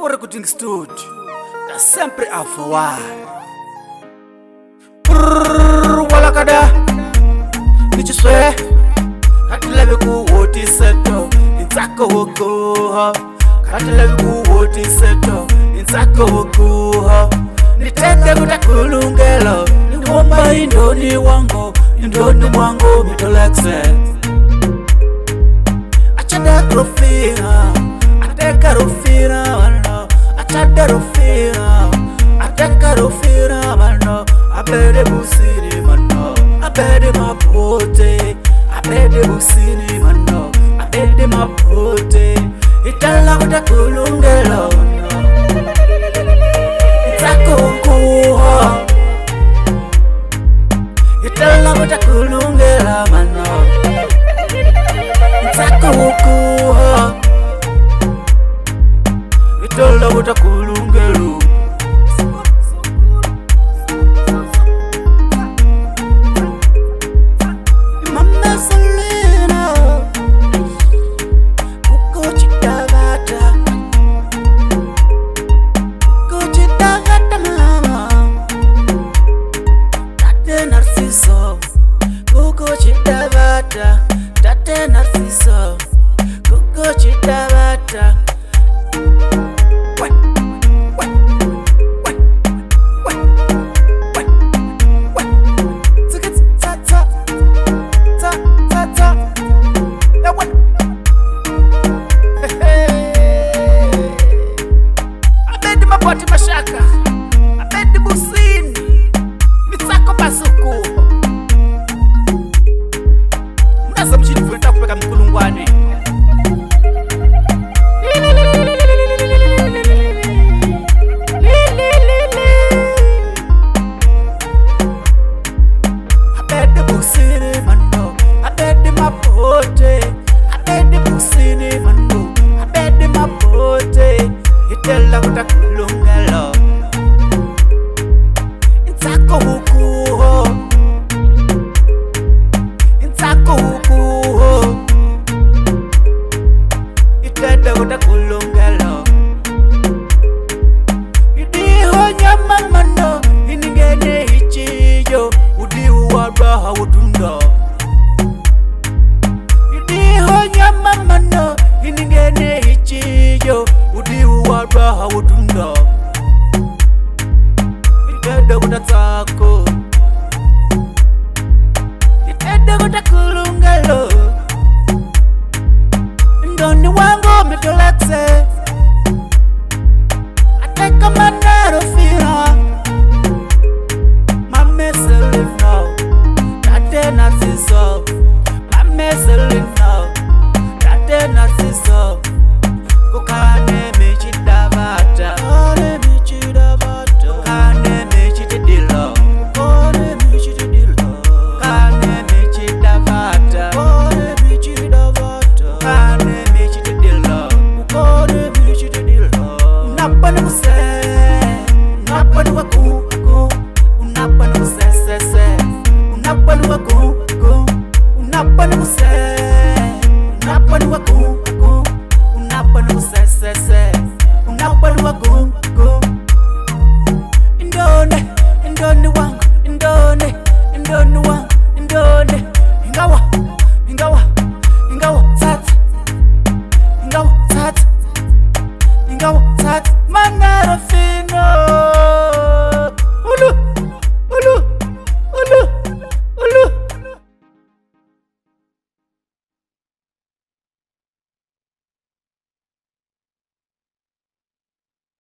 o recording studio da sempre a voar. Wala kada nichi swe katilave ku woti seto insako wokuha katilave ku woti seto insako wokuha nitende kutakulugela niwomba indoni wango indoni mwango mitolekse achada krofina ateka rofina wano achada rofina ateka rofina wano abede busini mano abede mapote abede busini mano abede mapote itala kutakulugela insako wokuha itala kutakulugela mano insako wokuha itala kutakulugela Tate Narciso, Kuko Chitavata. Abedi mapoti mashaka, abedi busini, mitsako basuku. Mnasa mchini kuenda kupeka mkulungwane. Abedi busini mano, abedi mapote, abedi busini mano, abedi mapote, itela kutakulugela insako wokuha insako wokuha itela kutakulugela idiho nyama mano iningene ichiyo udihu wabaha wutunda idiho nyama mano iningene ichiyo udihu wabaha wutunda itela kutatsako itela kutakulugela ndoni wango mitolekse ateka manero fira mame selling now Tate Narciso mame selling now Tate Narciso kokane michidavata kane michidavata kane michidilo kane michidilo kane michidavata kane michidavata kane michidilo kane michidilo unapana kuse unapana wakuku unapana kusesese unapana wakuku unapana kuse unapana wakuku unapana kusesese unapana wakuku indone indone wangu indone indone wangu indone ingawa ingawa ingawa tata ingawa tata ingawa tata manara fi